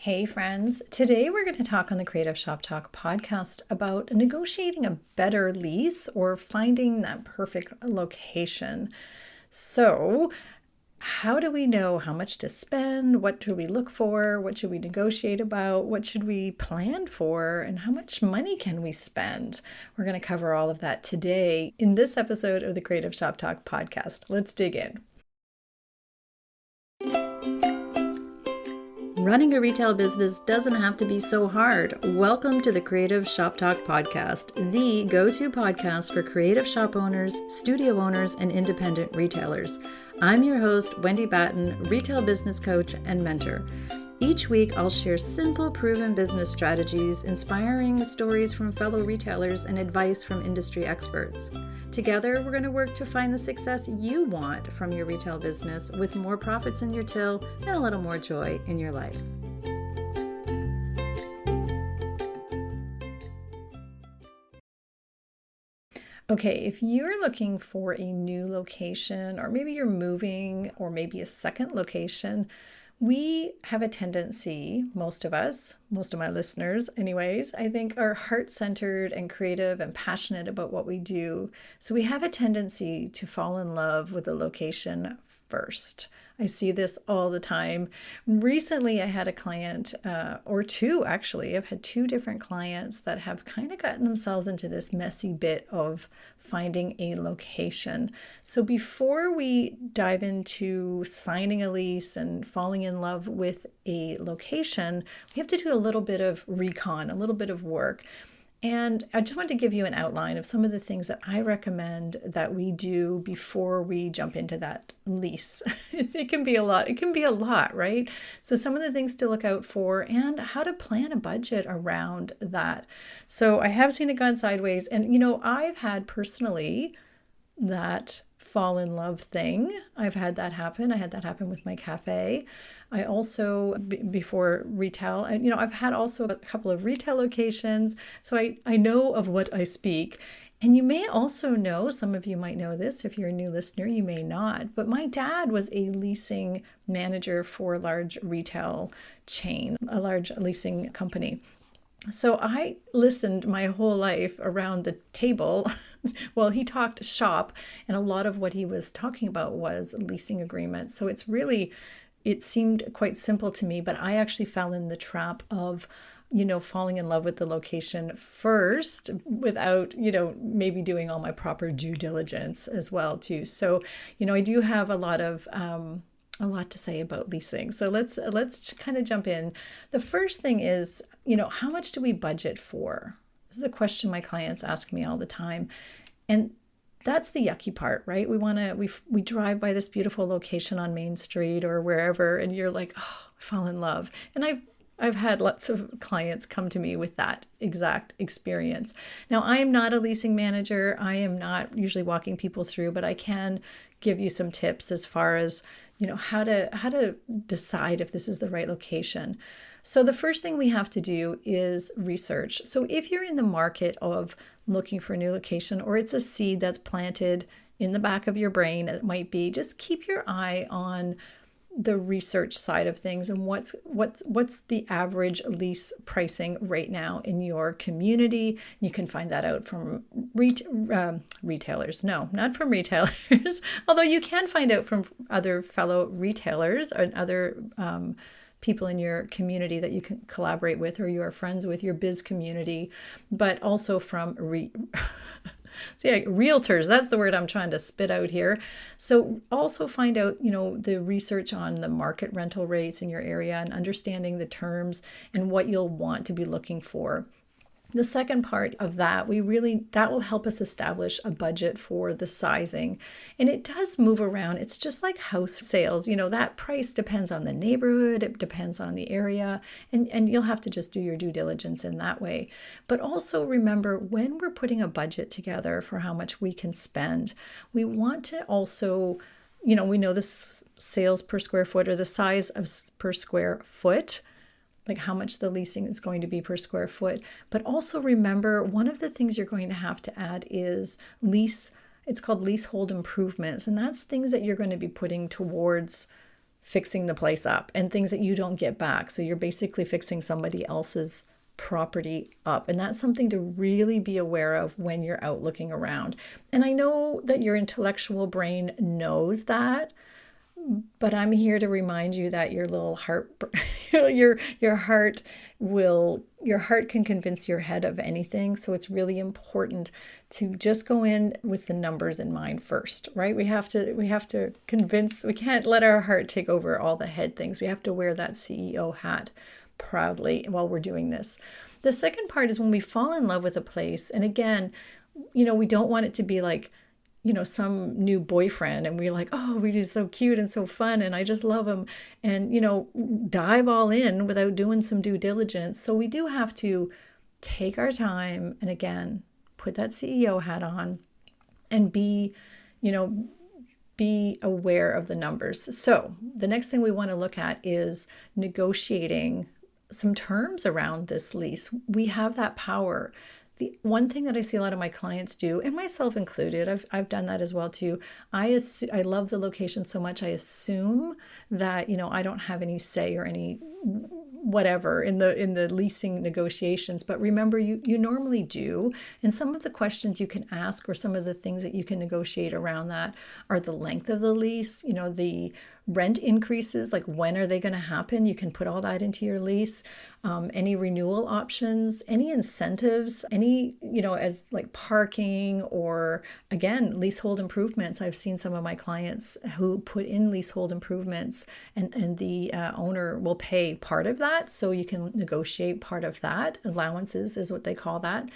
Hey friends, today we're going to talk on the Creative Shop Talk podcast about negotiating a better lease or finding that perfect location. So, how do we know how much to spend? What do we look for? What should we negotiate about? What should we plan for? And how much money can we spend? We're going to cover all of that today in this episode of the Creative Shop Talk podcast. Let's dig in. Running a retail business doesn't have to be so hard. Welcome to the Creative Shop Talk podcast, the go-to podcast for creative shop owners, studio owners, and independent retailers. I'm your host, Wendy Batten, retail business coach and mentor. Each week, I'll share simple, proven business strategies, inspiring stories from fellow retailers, and advice from industry experts. Together, we're going to work to find the success you want from your retail business with more profits in your till and a little more joy in your life. Okay, if you're looking for a new location, or maybe you're moving, or maybe a second location, we have a tendency, most of us, most of my listeners anyways, I think are heart-centered and creative and passionate about what we do. So we have a tendency to fall in love with a location first. I see this all the time. Recently, I had a client, or two actually. I've had two different clients that have kind of gotten themselves into this messy bit of finding a location. So before we dive into signing a lease and falling in love with a location, we have to do a little bit of recon, a little bit of work. And I just want to give you an outline of some of the things that I recommend that we do before we jump into that lease. It can be a lot. It can be a lot, right? So some of the things to look out for and how to plan a budget around that. So I have seen it gone sideways. And, I've had personally that fall in love thing. I've had that happen. I had that happen with my cafe. I also, before retail, I've had also a couple of retail locations. So I know of what I speak. And you may also know, some of you might know this, if you're a new listener, you may not, but my dad was a leasing manager for a large retail chain, a large leasing company. So I listened my whole life around the table. Well, he talked shop, and a lot of what he was talking about was leasing agreements. So it seemed quite simple to me, but I actually fell in the trap of, falling in love with the location first without, maybe doing all my proper due diligence as well too. So, I do have a lot to say about leasing. So let's kind of jump in. The first thing is, how much do we budget for? This is a question my clients ask me all the time. And that's the yucky part, right? We drive by this beautiful location on Main Street or wherever, and you're like, oh, I fall in love. And I've had lots of clients come to me with that exact experience. Now, I am not a leasing manager. I am not usually walking people through, but I can give you some tips as far as, how to decide if this is the right location. So the first thing we have to do is research. So if you're in the market of looking for a new location, or it's a seed that's planted in the back of your brain, it might be, just keep your eye on the research side of things and what's the average lease pricing right now in your community. You can find that out from retailers. No, not from retailers, although you can find out from other fellow retailers and other people in your community that you can collaborate with or you are friends with, your biz community, but also from realtors. That's the word I'm trying to spit out here. So also find out, the research on the market rental rates in your area and understanding the terms and what you'll want to be looking for. The second part of that, that will help us establish a budget for the sizing. And it does move around. It's just like house sales. That price depends on the neighborhood. It depends on the area. And you'll have to just do your due diligence in that way. But also remember, when we're putting a budget together for how much we can spend, we want to also, we know the sales per square foot or the size of per square foot, like how much the leasing is going to be per square foot. But also remember, one of the things you're going to have to add is it's called leasehold improvements. And that's things that you're going to be putting towards fixing the place up and things that you don't get back. So you're basically fixing somebody else's property up. And that's something to really be aware of when you're out looking around. And I know that your intellectual brain knows that, but I'm here to remind you that your little heart, your heart can convince your head of anything. So it's really important to just go in with the numbers in mind first, right? We have to convince, we can't let our heart take over all the head things. We have to wear that CEO hat proudly while we're doing this. The second part is when we fall in love with a place. And again, we don't want it to be like, some new boyfriend and we're like, oh, he's so cute and so fun and I just love him, and, dive all in without doing some due diligence. So we do have to take our time and again, put that CEO hat on and be aware of the numbers. So the next thing we want to look at is negotiating some terms around this lease. We have that power. The one thing that I see a lot of my clients do, and myself included, I've done that as well too. I love the location so much. I assume that I don't have any say or any whatever in the leasing negotiations. But remember, you normally do. And some of the questions you can ask or some of the things that you can negotiate around that are the length of the lease, the rent increases, like when are they going to happen? You can put all that into your lease. Any renewal options, any incentives, any, as like parking or again, leasehold improvements. I've seen some of my clients who put in leasehold improvements and the owner will pay part of that. So you can negotiate part of that. Allowances is what they call that.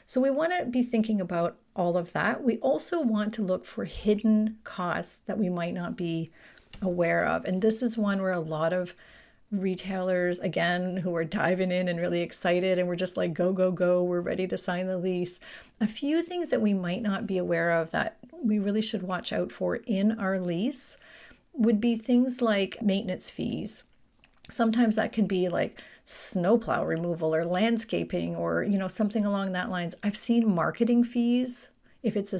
So we want to be thinking about all of that. We also want to look for hidden costs that we might not be aware of. And this is one where a lot of retailers, again, who are diving in and really excited and we're just like, go, go, go, we're ready to sign the lease. A few things that we might not be aware of that we really should watch out for in our lease would be things like maintenance fees. Sometimes that can be like snowplow removal or landscaping or, something along that lines. I've seen marketing fees. If it's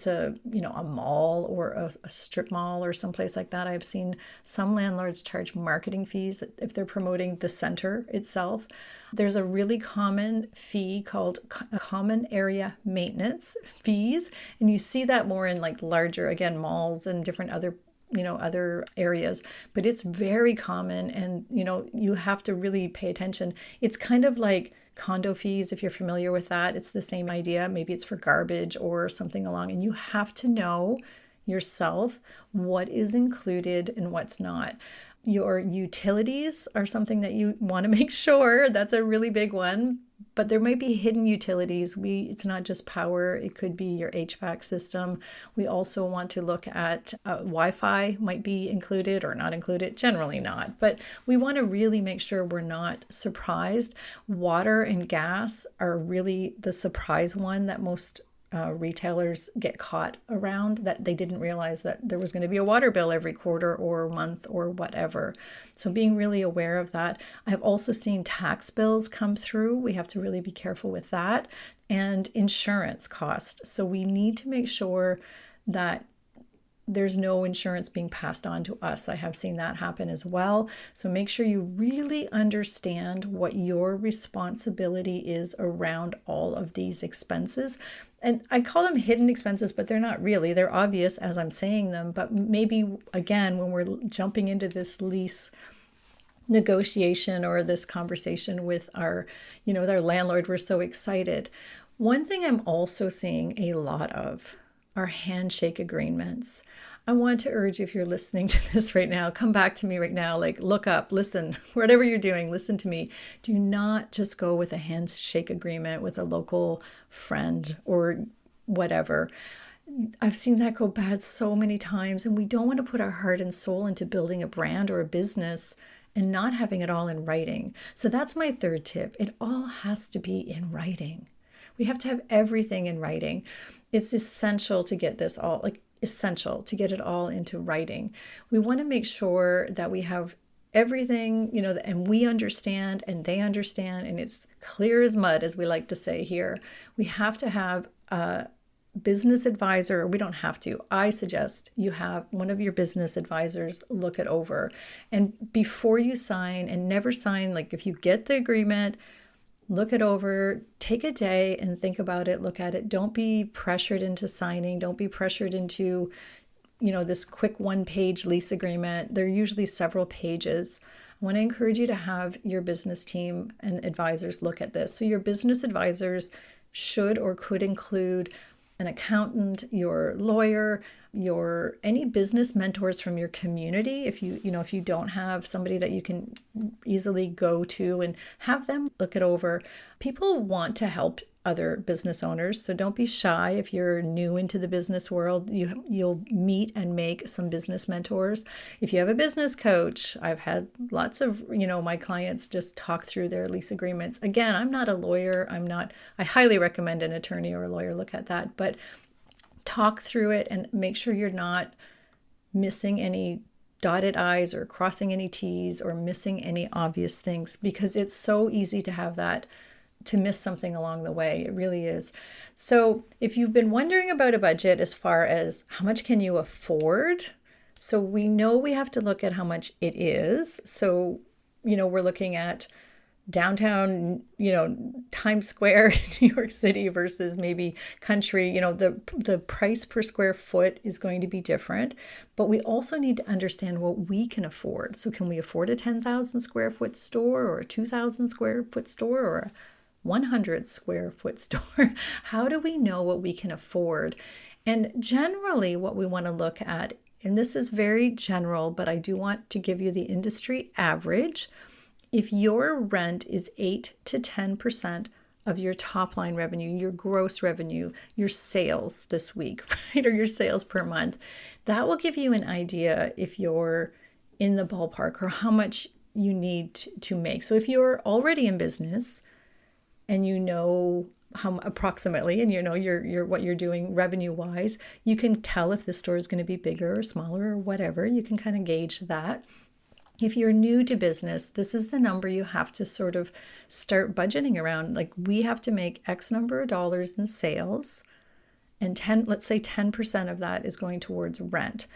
a a mall or a strip mall or someplace like that, I've seen some landlords charge marketing fees if they're promoting the center itself. There's a really common fee called common area maintenance fees, and you see that more in like larger, again, malls and different other areas, but it's very common and, you have to really pay attention. It's kind of like condo fees, if you're familiar with that. It's the same idea. Maybe it's for garbage or something along, and you have to know yourself what is included and what's not. Your utilities are something that you want to make sure. That's a really big one. But there might be hidden utilities. It's not just power. It could be your HVAC system. We also want to look at Wi-Fi might be included or not included. Generally not. But we want to really make sure we're not surprised. Water and gas are really the surprise one that most retailers get caught around, that they didn't realize that there was going to be a water bill every quarter or month or whatever. So being really aware of that. I've also seen tax bills come through. We have to really be careful with that, and insurance costs. So we need to make sure that there's no insurance being passed on to us. I have seen that happen as well. So make sure you really understand what your responsibility is around all of these expenses. And I call them hidden expenses, but they're not really. They're obvious as I'm saying them. But maybe, again, when we're jumping into this lease negotiation or this conversation with our landlord, we're so excited. One thing I'm also seeing a lot of are handshake agreements. I want to urge you, if you're listening to this right now, come back to me right now, like look up, listen, whatever you're doing, listen to me. Do not just go with a handshake agreement with a local friend or whatever. I've seen that go bad so many times, and we don't want to put our heart and soul into building a brand or a business and not having it all in writing. So that's my third tip. It all has to be in writing. We have to have everything in writing. It's essential to get this all, essential to get it all into writing. We want to make sure that we have everything, and we understand and they understand, and it's clear as mud, as we like to say here. We have to have business advisor, or we don't have to. I suggest you have one of your business advisors look it over. And before you sign, and never sign, like if you get the agreement, look it over, take a day and think about it, look at it. Don't be pressured into signing. Don't be pressured into, this quick one-page lease agreement. They're usually several pages. I want to encourage you to have your business team and advisors look at this. So your business advisors should or could include an accountant, your lawyer, your any business mentors from your community. If you don't have somebody that you can easily go to, and have them look it over. People want to help other business owners, so don't be shy. If you're new into the business world, you'll meet and make some business mentors. If you have a business coach, I've had lots of my clients just talk through their lease agreements. Again, I'm not a lawyer. I highly recommend an attorney or a lawyer look at that, but talk through it and make sure you're not missing any dotted I's or crossing any T's or missing any obvious things, because it's so easy to have that, to miss something along the way. It really is. So if you've been wondering about a budget as far as how much can you afford, so we know we have to look at how much it is. So, we're looking at downtown, Times Square in New York City versus maybe country. The price per square foot is going to be different, but we also need to understand what we can afford. So can we afford a 10,000 square foot store, or a 2,000 square foot store, or a 100 square foot store? How do we know what we can afford? And generally what we want to look at, and this is very general, but I do want to give you the industry average. If your rent is 8 to 10% of your top line revenue, your gross revenue, your sales this week, right, or your sales per month, that will give you an idea if you're in the ballpark or how much you need to make. So if you're already in business and how approximately, and you're what you're doing revenue wise, you can tell if the store is going to be bigger or smaller or whatever. You can kind of gauge that. If you're new to business, this is the number you have to sort of start budgeting around. Like, we have to make X number of dollars in sales, and let's say 10% of that is going towards rent.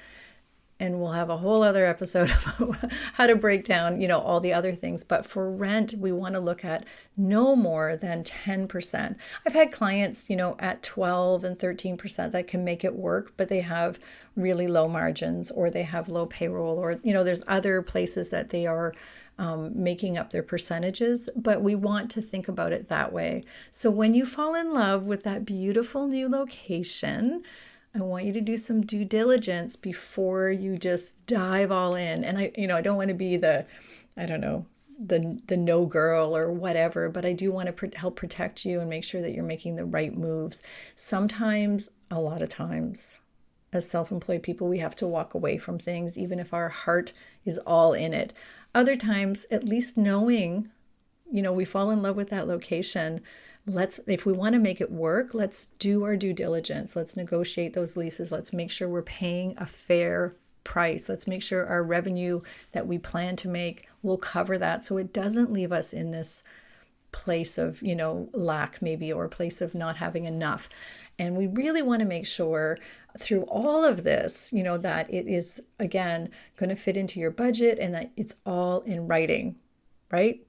And we'll have a whole other episode about how to break down, all the other things. But for rent, we want to look at no more than 10%. I've had clients, at 12 and 13% that can make it work, but they have really low margins, or they have low payroll, or, there's other places that they are making up their percentages, but we want to think about it that way. So when you fall in love with that beautiful new location, I want you to do some due diligence before you just dive all in. And I don't want to be the no girl or whatever, but I do want to help protect you and make sure that you're making the right moves. Sometimes, a lot of times, as self-employed people, we have to walk away from things, even if our heart is all in it. Other times, at least knowing, we fall in love with that location. If we want to make it work, let's do our due diligence. Let's negotiate those leases. Let's make sure we're paying a fair price. Let's make sure our revenue that we plan to make will cover that, so it doesn't leave us in this place of, lack maybe, or a place of not having enough. And we really want to make sure through all of this, that it is, again, going to fit into your budget, and that it's all in writing, right?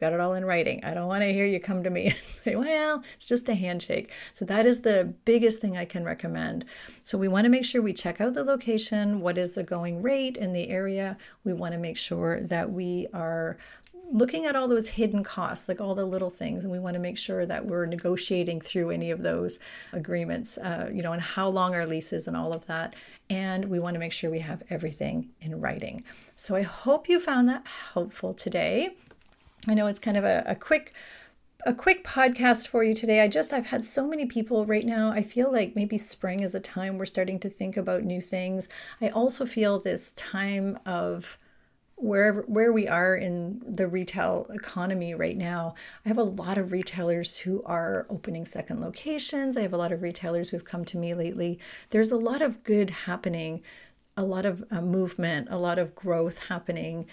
Got it all in writing. I don't want to hear you come to me and say, well, it's just a handshake. So that is the biggest thing I can recommend. So we want to make sure we check out the location. What is the going rate in the area? We want to make sure that we are looking at all those hidden costs, like all the little things. And we want to make sure that we're negotiating through any of those agreements, and how long our lease is and all of that. And we want to make sure we have everything in writing. So I hope you found that helpful today. I know it's kind of a quick podcast for you today. I've had so many people right now. I feel like maybe spring is a time we're starting to think about new things. I also feel this time of where we are in the retail economy right now. I have a lot of retailers who are opening second locations. I have a lot of retailers who've come to me lately. There's a lot of good happening, a lot of movement, a lot of growth happening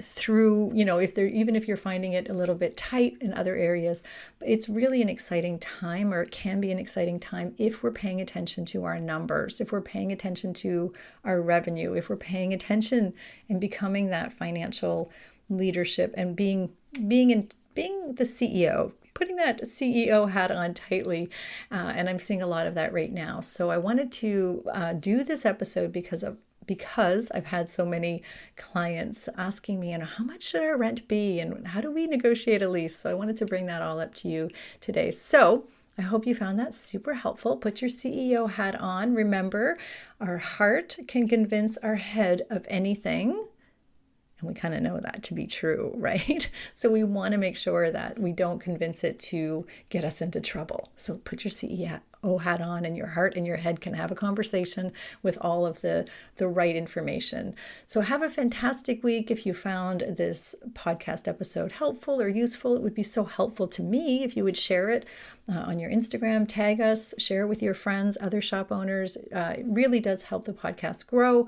through, even if you're finding it a little bit tight in other areas, it's really an exciting time, or it can be an exciting time if we're paying attention to our numbers, if we're paying attention to our revenue, if we're paying attention and becoming that financial leadership and being the CEO, putting that CEO hat on tightly. And I'm seeing a lot of that right now. So I wanted to do this episode because I've had so many clients asking me, how much should our rent be? And how do we negotiate a lease? So I wanted to bring that all up to you today. So I hope you found that super helpful. Put your CEO hat on. Remember, our heart can convince our head of anything. And we kind of know that to be true, right? So we want to make sure that we don't convince it to get us into trouble. So put your CEO hat on, and your heart and your head can have a conversation with all of the right information. So have a fantastic week. If you found this podcast episode helpful or useful, it would be so helpful to me if you would share it on your Instagram, tag us, share it with your friends, other shop owners. It really does help the podcast grow.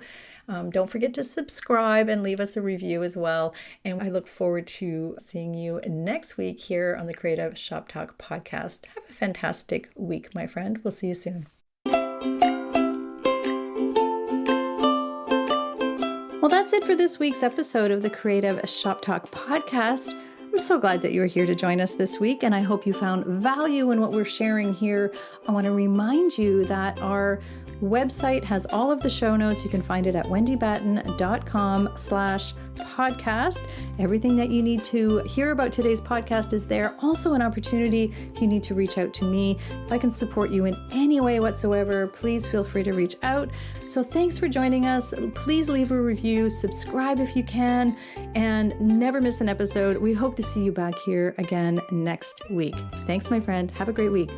Don't forget to subscribe and leave us a review as well. And I look forward to seeing you next week here on the Creative Shop Talk podcast. Have a fantastic week, my friend. We'll see you soon. Well, that's it for this week's episode of the Creative Shop Talk podcast. I'm so glad that you're here to join us this week, and I hope you found value in what we're sharing here. I want to remind you that our website has all of the show notes. You can find it at wendybatten.com/podcast. Everything that you need to hear about today's podcast is there. Also an opportunity if you need to reach out to me. If I can support you in any way whatsoever, please feel free to reach out. So thanks for joining us. Please leave a review, subscribe if you can, and never miss an episode. We hope to see you back here again next week. Thanks, my friend. Have a great week.